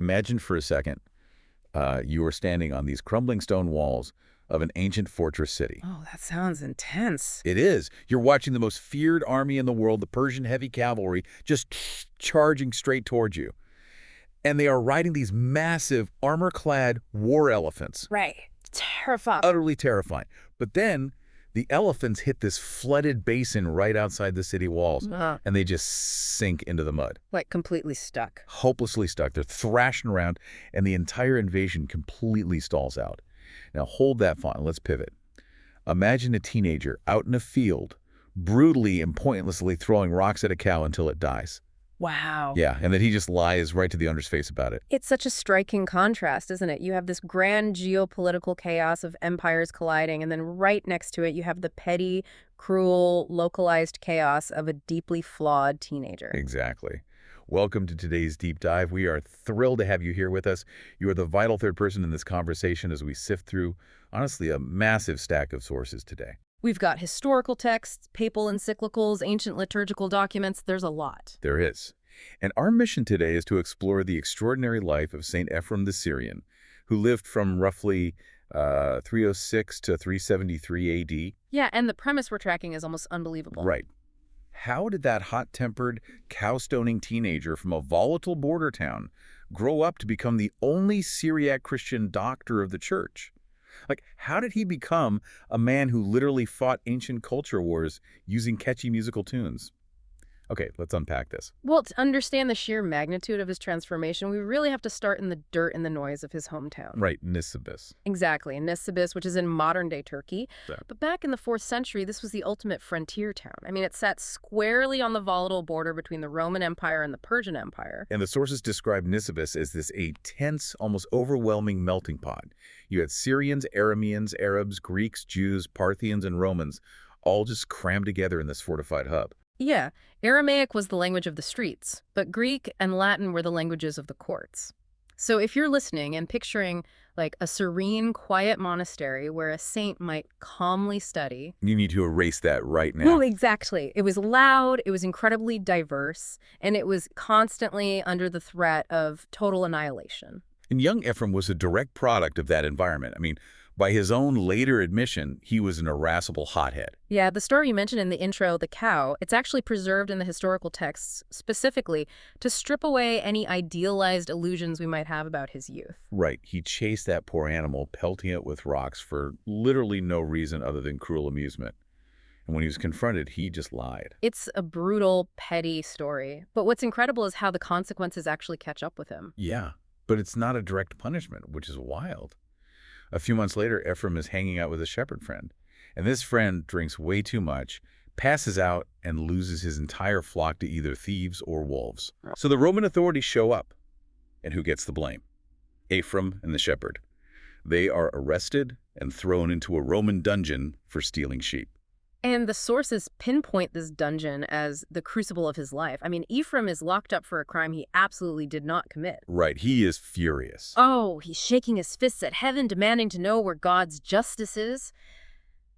Imagine for a second you are standing on these crumbling stone walls of an ancient fortress city. Oh, that sounds intense. It is. You're watching the most feared army in the world, the Persian heavy cavalry, just charging straight towards you. And they are riding these massive, armor-clad war elephants. Right. Terrifying. Utterly terrifying. But then the elephants hit this flooded basin right outside the city walls, and they just sink into the mud. Like completely stuck. Hopelessly stuck. They're thrashing around, and the entire invasion completely stalls out. Now hold that thought and let's pivot. Imagine a teenager out in a field, brutally and pointlessly throwing rocks at a cow until it dies. Wow. Yeah, and then he just lies right to the owner's face about it. It's such a striking contrast, isn't it? You have this grand geopolitical chaos of empires colliding, and then right next to it, you have the petty, cruel, localized chaos of a deeply flawed teenager. Exactly. Welcome to today's deep dive. We are thrilled to have you here with us. You are the vital third person in this conversation as we sift through, honestly, a massive stack of sources today. We've got historical texts, papal encyclicals, ancient liturgical documents. There's a lot. There is. And our mission today is to explore the extraordinary life of Saint Ephrem the Syrian, who lived from roughly 306 to 373 AD. Yeah, and the premise we're tracking is almost unbelievable. Right. How did that hot-tempered, cow-stoning teenager from a volatile border town grow up to become the only Syriac Christian doctor of the church? Like, how did he become a man who literally fought ancient culture wars using catchy musical tunes? Okay, let's unpack this. Well, to understand the sheer magnitude of his transformation, we really have to start in the dirt and the noise of his hometown. Right, Nisibis. Exactly, in Nisibis, which is in modern-day Turkey. So. But back in the 4th century, this was the ultimate frontier town. I mean, it sat squarely on the volatile border between the Roman Empire and the Persian Empire. And the sources describe Nisibis as this tense, almost overwhelming melting pot. You had Syrians, Arameans, Arabs, Greeks, Jews, Parthians, and Romans, all just crammed together in this fortified hub. Yeah, Aramaic was the language of the streets, but Greek and Latin were the languages of the courts. So if you're listening and picturing like a serene, quiet monastery where a saint might calmly study. You need to erase that right now. Well, exactly. It was loud, it was incredibly diverse, and it was constantly under the threat of total annihilation. And young Ephrem was a direct product of that environment. I mean, by his own later admission, he was an irascible hothead. Yeah, the story you mentioned in the intro, the cow, it's actually preserved in the historical texts specifically to strip away any idealized illusions we might have about his youth. Right. He chased that poor animal, pelting it with rocks for literally no reason other than cruel amusement. And when he was confronted, he just lied. It's a brutal, petty story. But what's incredible is how the consequences actually catch up with him. Yeah, but it's not a direct punishment, which is wild. A few months later, Ephrem is hanging out with a shepherd friend, and this friend drinks way too much, passes out, and loses his entire flock to either thieves or wolves. So the Roman authorities show up, and who gets the blame? Ephrem and the shepherd. They are arrested and thrown into a Roman dungeon for stealing sheep. And the sources pinpoint this dungeon as the crucible of his life. I mean, Ephrem is locked up for a crime he absolutely did not commit. Right, he is furious. Oh, he's shaking his fists at heaven, demanding to know where God's justice is.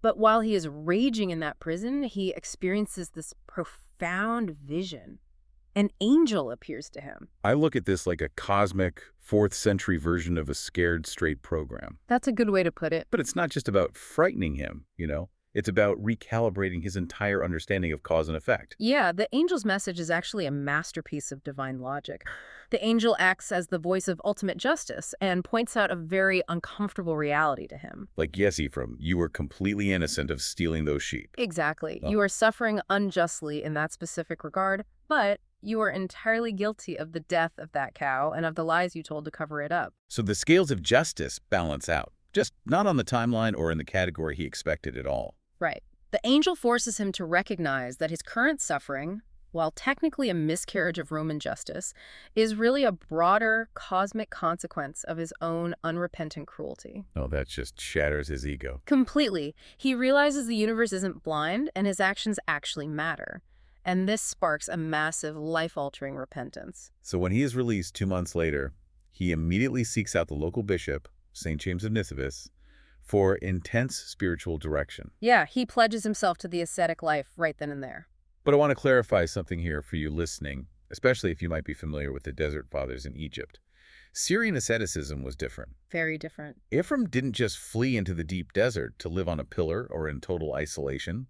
But while he is raging in that prison, he experiences this profound vision. An angel appears to him. I look at this like a cosmic, 4th century version of a scared straight program. That's a good way to put it. But it's not just about frightening him, you know? It's about recalibrating his entire understanding of cause and effect. Yeah, the angel's message is actually a masterpiece of divine logic. The angel acts as the voice of ultimate justice and points out a very uncomfortable reality to him. Like, yes, Ephrem, you were completely innocent of stealing those sheep. Exactly. Oh. You are suffering unjustly in that specific regard, but you are entirely guilty of the death of that cow and of the lies you told to cover it up. So the scales of justice balance out, just not on the timeline or in the category he expected at all. Right. The angel forces him to recognize that his current suffering, while technically a miscarriage of Roman justice, is really a broader cosmic consequence of his own unrepentant cruelty. Oh, that just shatters his ego. Completely. He realizes the universe isn't blind and his actions actually matter. And this sparks a massive, life-altering repentance. So when he is released 2 months later, he immediately seeks out the local bishop, St. James of Nisibis, for intense spiritual direction. Yeah, he pledges himself to the ascetic life right then and there. But I want to clarify something here for you listening, especially if you might be familiar with the Desert Fathers in Egypt. Syrian asceticism was different. Very different. Ephrem didn't just flee into the deep desert to live on a pillar or in total isolation.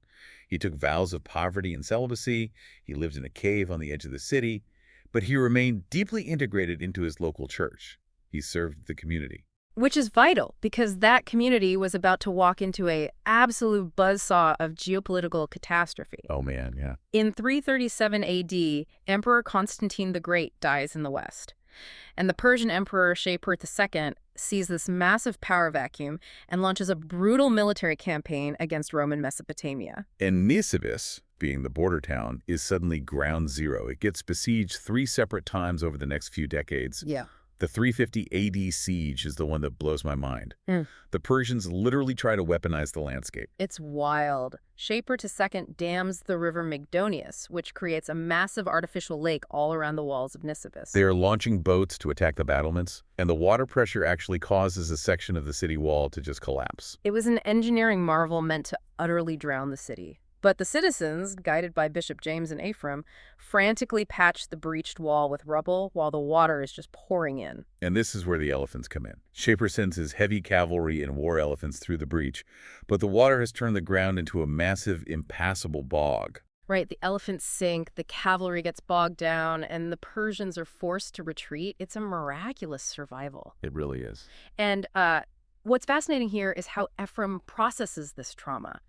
He took vows of poverty and celibacy. He lived in a cave on the edge of the city, but he remained deeply integrated into his local church. He served the community. Which is vital, because that community was about to walk into an absolute buzzsaw of geopolitical catastrophe. Oh man, yeah. In 337 AD, Emperor Constantine the Great dies in the West. And the Persian Emperor Shapur II sees this massive power vacuum and launches a brutal military campaign against Roman Mesopotamia. And Nisibis, being the border town, is suddenly ground zero. It gets besieged 3 separate times over the next few decades. Yeah. The 350 AD siege is the one that blows my mind. Mm. The Persians literally try to weaponize the landscape. It's wild. Shapur II dams the river Mygdonius, which creates a massive artificial lake all around the walls of Nisibis. They are launching boats to attack the battlements, and the water pressure actually causes a section of the city wall to just collapse. It was an engineering marvel meant to utterly drown the city. But the citizens, guided by Bishop James and Ephrem, frantically patched the breached wall with rubble while the water is just pouring in. And this is where the elephants come in. Shapur sends his heavy cavalry and war elephants through the breach, but the water has turned the ground into a massive, impassable bog. Right, the elephants sink, the cavalry gets bogged down, and the Persians are forced to retreat. It's a miraculous survival. It really is. And what's fascinating here is how Ephrem processes this trauma.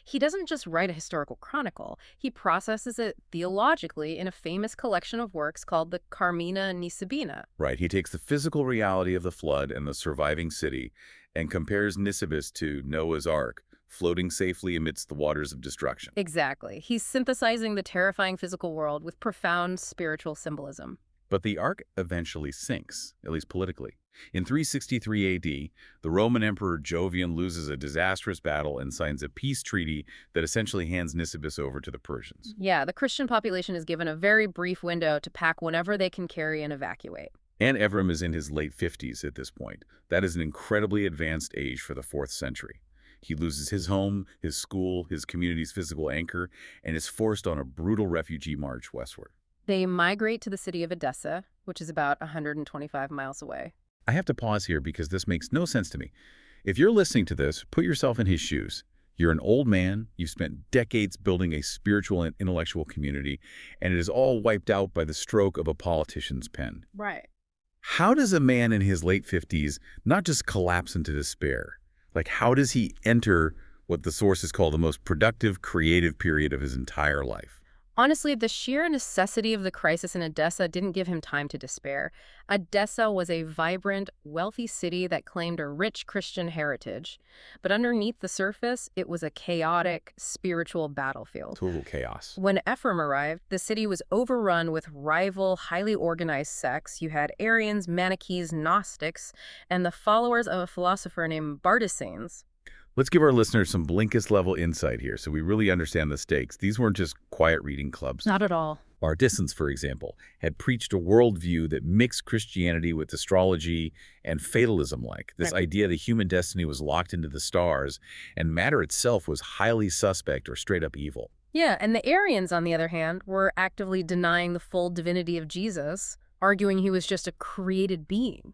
He doesn't just write a historical chronicle. He processes it theologically in a famous collection of works called the Carmina Nisibina. Right, he takes the physical reality of the flood and the surviving city and compares Nisibis to Noah's Ark, floating safely amidst the waters of destruction. Exactly. He's synthesizing the terrifying physical world with profound spiritual symbolism. But the Ark eventually sinks, at least politically. In 363 AD, the Roman Emperor Jovian loses a disastrous battle and signs a peace treaty that essentially hands Nisibis over to the Persians. Yeah, the Christian population is given a very brief window to pack whatever they can carry and evacuate. And Ephrem is in his late 50s at this point. That is an incredibly advanced age for the 4th century. He loses his home, his school, his community's physical anchor, and is forced on a brutal refugee march westward. They migrate to the city of Edessa, which is about 125 miles away. I have to pause here because this makes no sense to me. If you're listening to this, put yourself in his shoes. You're an old man, you've spent decades building a spiritual and intellectual community, and it is all wiped out by the stroke of a politician's pen. Right. How does a man in his late 50s not just collapse into despair? Like, how does he enter what the sources call the most productive, creative period of his entire life? Honestly, the sheer necessity of the crisis in Edessa didn't give him time to despair. Edessa was a vibrant, wealthy city that claimed a rich Christian heritage. But underneath the surface, it was a chaotic, spiritual battlefield. Total chaos. When Ephrem arrived, the city was overrun with rival, highly organized sects. You had Arians, Manichees, Gnostics, and the followers of a philosopher named Bardesanes. Let's give our listeners some Blinkist-level insight here so we really understand the stakes. These weren't just quiet reading clubs. Not at all. Bardesanes, for example, had preached a worldview that mixed Christianity with astrology and fatalism-like. This idea that human destiny was locked into the stars and matter itself was highly suspect or straight-up evil. Yeah, and the Arians, on the other hand, were actively denying the full divinity of Jesus, arguing he was just a created being.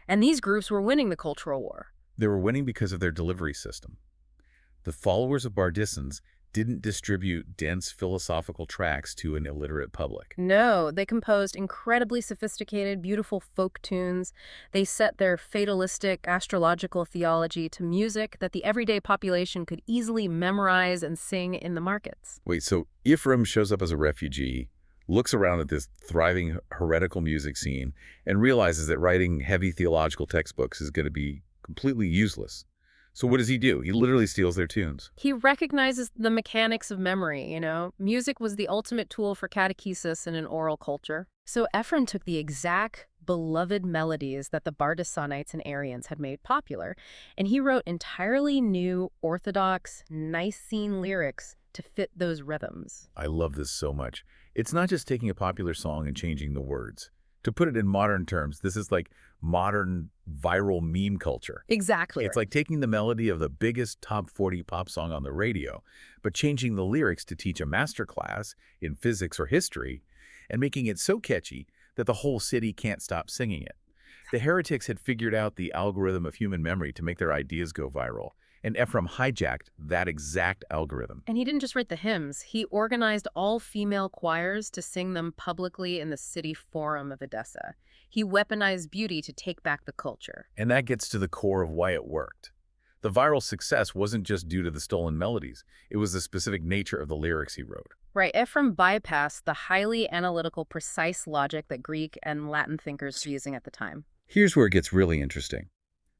And these groups were winning the cultural war. They were winning because of their delivery system. The followers of Bardesanes didn't distribute dense philosophical tracts to an illiterate public. No, they composed incredibly sophisticated, beautiful folk tunes. They set their fatalistic astrological theology to music that the everyday population could easily memorize and sing in the markets. Wait, so Ephrem shows up as a refugee, looks around at this thriving heretical music scene, and realizes that writing heavy theological textbooks is going to be completely useless. So what does he do? He literally steals their tunes. He recognizes the mechanics of memory, you know. Music was the ultimate tool for catechesis in an oral culture. So Ephrem took the exact beloved melodies that the Bardesanites and Arians had made popular, and he wrote entirely new, orthodox, Nicene lyrics to fit those rhythms. I love this so much. It's not just taking a popular song and changing the words. To put it in modern terms, this is like modern viral meme culture. Exactly. It's like taking the melody of the biggest top 40 pop song on the radio, but changing the lyrics to teach a master class in physics or history and making it so catchy that the whole city can't stop singing it. The heretics had figured out the algorithm of human memory to make their ideas go viral, and Ephrem hijacked that exact algorithm. And he didn't just write the hymns. He organized all female choirs to sing them publicly in the city forum of Edessa. He weaponized beauty to take back the culture. And that gets to the core of why it worked. The viral success wasn't just due to the stolen melodies. It was the specific nature of the lyrics he wrote. Right, Ephrem bypassed the highly analytical, precise logic that Greek and Latin thinkers were using at the time. Here's where it gets really interesting.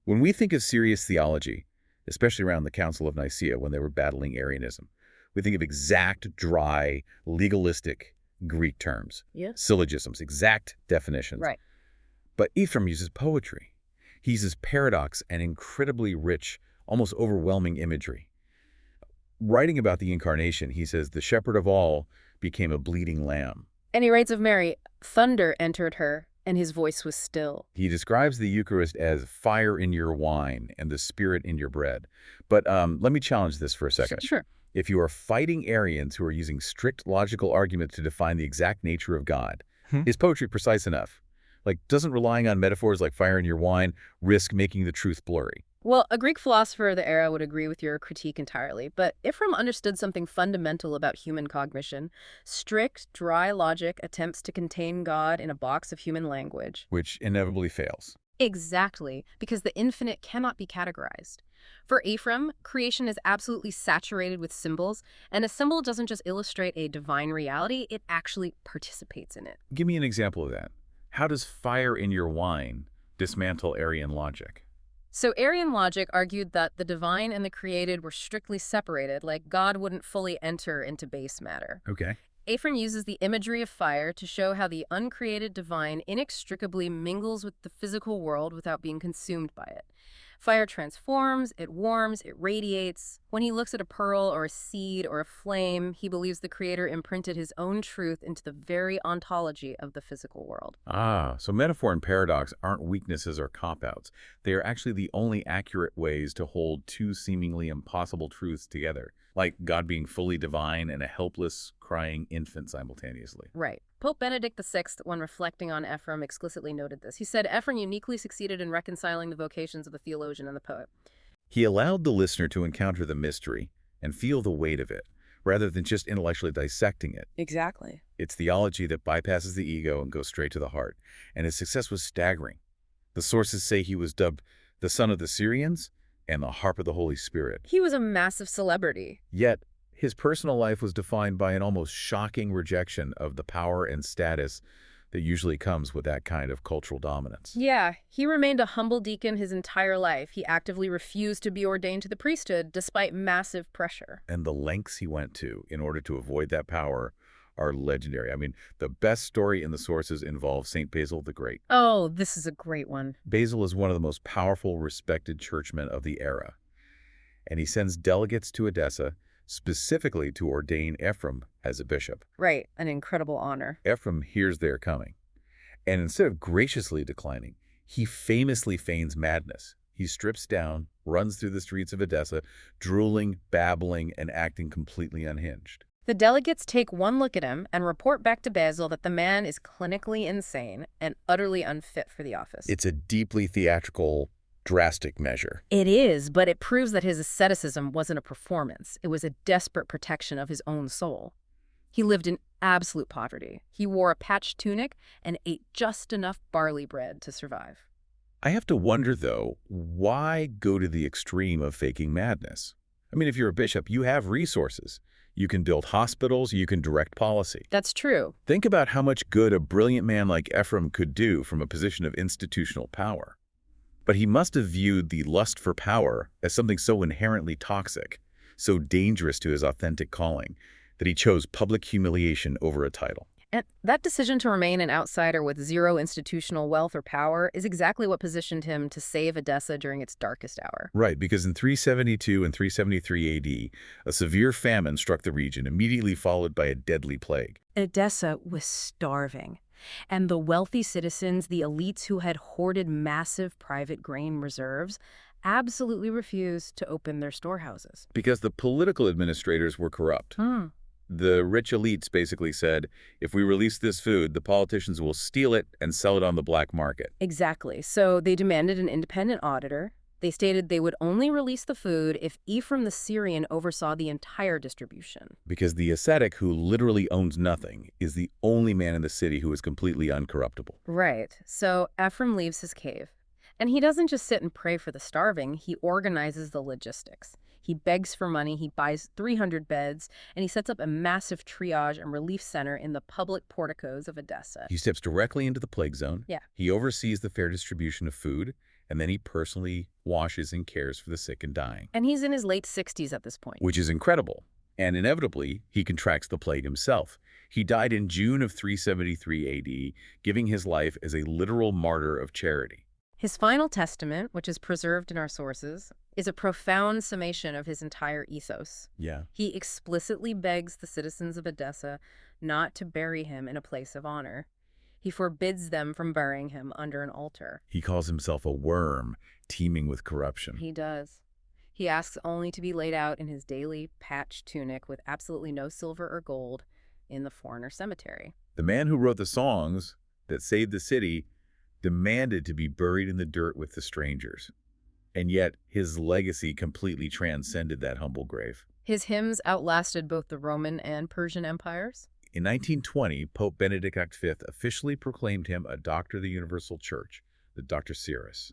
When we think of serious theology, especially around the Council of Nicaea when they were battling Arianism, we think of exact, dry, legalistic Greek terms, syllogisms, exact definitions. Right. But Ephrem uses poetry. He uses paradox and incredibly rich, almost overwhelming imagery. Writing about the Incarnation, he says, the shepherd of all became a bleating lamb. And he writes of Mary, thunder entered her, and his voice was still. He describes the Eucharist as fire in your wine and the Spirit in your bread. But let me challenge this for a second. Sure. If you are fighting Arians who are using strict logical arguments to define the exact nature of God, is poetry precise enough? Like, doesn't relying on metaphors like fire in your wine risk making the truth blurry? Well, a Greek philosopher of the era would agree with your critique entirely, but Ephrem understood something fundamental about human cognition. Strict, dry logic attempts to contain God in a box of human language. Which inevitably fails. Exactly, because the infinite cannot be categorized. For Ephrem, creation is absolutely saturated with symbols, and a symbol doesn't just illustrate a divine reality, it actually participates in it. Give me an example of that. How does fire in your wine dismantle Arian logic? So Arian logic argued that the divine and the created were strictly separated, like God wouldn't fully enter into base matter. Okay. Ephrem uses the imagery of fire to show how the uncreated divine inextricably mingles with the physical world without being consumed by it. Fire transforms, it warms, it radiates. When he looks at a pearl or a seed or a flame, he believes the Creator imprinted his own truth into the very ontology of the physical world. So metaphor and paradox aren't weaknesses or cop-outs. They are actually the only accurate ways to hold two seemingly impossible truths together, like God being fully divine and a helpless, crying infant simultaneously. Right. Pope Benedict VI, when reflecting on Ephrem, explicitly noted this. He said, Ephrem uniquely succeeded in reconciling the vocations of the theologian and the poet. He allowed the listener to encounter the mystery and feel the weight of it, rather than just intellectually dissecting it. Exactly. It's theology that bypasses the ego and goes straight to the heart, and his success was staggering. The sources say he was dubbed the Son of the Syrians and the Harp of the Holy Spirit. He was a massive celebrity. Yet, his personal life was defined by an almost shocking rejection of the power and status that usually comes with that kind of cultural dominance. Yeah, he remained a humble deacon his entire life. He actively refused to be ordained to the priesthood despite massive pressure. And the lengths he went to in order to avoid that power are legendary. I mean, the best story in the sources involves St. Basil the Great. Oh, this is a great one. Basil is one of the most powerful, respected churchmen of the era. And he sends delegates to Edessa specifically to ordain Ephrem as a bishop. Right, an incredible honor. Ephrem hears they're coming. And instead of graciously declining, he famously feigns madness. He strips down, runs through the streets of Edessa, drooling, babbling, and acting completely unhinged. The delegates take one look at him and report back to Basil that the man is clinically insane and utterly unfit for the office. It's a deeply theatrical, drastic measure. It is, but it proves that his asceticism wasn't a performance. It was a desperate protection of his own soul. He lived in absolute poverty. He wore a patched tunic and ate just enough barley bread to survive. I have to wonder, though, why go to the extreme of faking madness? I mean, if you're a bishop, you have resources. You can build hospitals, you can direct policy. That's true. Think about how much good a brilliant man like Ephrem could do from a position of institutional power. But he must have viewed the lust for power as something so inherently toxic, so dangerous to his authentic calling, that he chose public humiliation over a title. And that decision to remain an outsider with zero institutional wealth or power is exactly what positioned him to save Edessa during its darkest hour. Right, because in 372 and 373 AD, a severe famine struck the region, immediately followed by a deadly plague. Edessa was starving. And the wealthy citizens, the elites who had hoarded massive private grain reserves, absolutely refused to open their storehouses. Because the political administrators were corrupt. The rich elites basically said, if we release this food, the politicians will steal it and sell it on the black market. Exactly. So they demanded an independent auditor. They stated they would only release the food if Ephrem the Syrian oversaw the entire distribution. Because the ascetic, who literally owns nothing, is the only man in the city who is completely uncorruptible. Right. So Ephrem leaves his cave. And he doesn't just sit and pray for the starving, he organizes the logistics. He begs for money, he buys 300 beds, and he sets up a massive triage and relief center in the public porticos of Edessa. He steps directly into the plague zone. Yeah. He oversees the fair distribution of food, and then he personally washes and cares for the sick and dying. And he's in his late 60s at this point. Which is incredible. And inevitably, he contracts the plague himself. He died in June of 373 AD, giving his life as a literal martyr of charity. His final testament, which is preserved in our sources, is a profound summation of his entire ethos. Yeah. He explicitly begs the citizens of Edessa not to bury him in a place of honor. He forbids them from burying him under an altar. He calls himself a worm, teeming with corruption. He does. He asks only to be laid out in his daily patched tunic with absolutely no silver or gold in the foreigner cemetery. The man who wrote the songs that saved the city demanded to be buried in the dirt with the strangers. And yet, his legacy completely transcended that humble grave. His hymns outlasted both the Roman and Persian empires. In 1920, Pope Benedict V officially proclaimed him a doctor of the Universal Church, the Dr. Cyrus.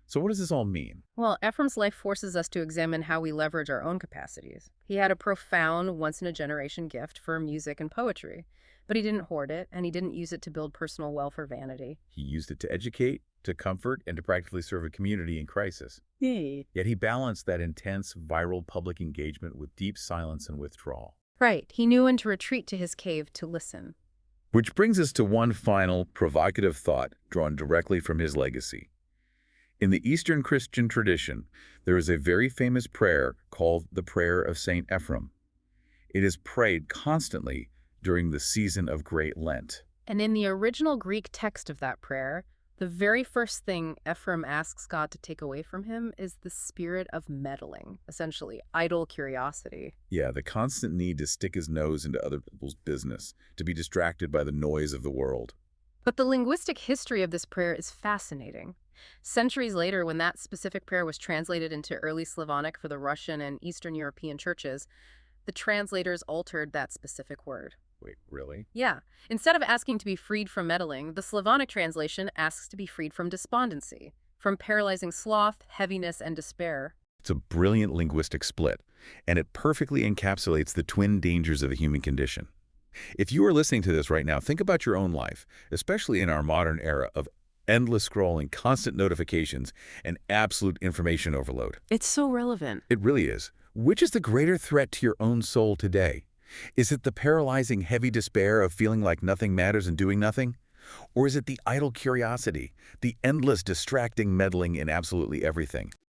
So what does this all mean? Well, Ephrem's life forces us to examine how we leverage our own capacities. He had a profound, once-in-a-generation gift for music and poetry, but he didn't hoard it, and he didn't use it to build personal wealth or vanity. He used it to educate, to comfort, and to practically serve a community in crisis. Yay. Yet he balanced that intense, viral public engagement with deep silence and withdrawal. Right. He knew when to retreat to his cave to listen. Which brings us to one final, provocative thought drawn directly from his legacy. In the Eastern Christian tradition, there is a very famous prayer called the Prayer of St. Ephrem. It is prayed constantly during the season of Great Lent. And in the original Greek text of that prayer, the very first thing Ephrem asks God to take away from him is the spirit of meddling, essentially idle curiosity. Yeah, the constant need to stick his nose into other people's business, to be distracted by the noise of the world. But the linguistic history of this prayer is fascinating. Centuries later, when that specific prayer was translated into early Slavonic for the Russian and Eastern European churches, the translators altered that specific word. Wait, really? Yeah. Instead of asking to be freed from meddling, the Slavonic translation asks to be freed from despondency, from paralyzing sloth, heaviness, and despair. It's a brilliant linguistic split, and it perfectly encapsulates the twin dangers of the human condition. If you are listening to this right now, think about your own life, especially in our modern era of endless scrolling, constant notifications, and absolute information overload. It's so relevant. It really is. Which is the greater threat to your own soul today? Is it the paralyzing, heavy despair of feeling like nothing matters and doing nothing? Or is it the idle curiosity, the endless, distracting meddling in absolutely everything?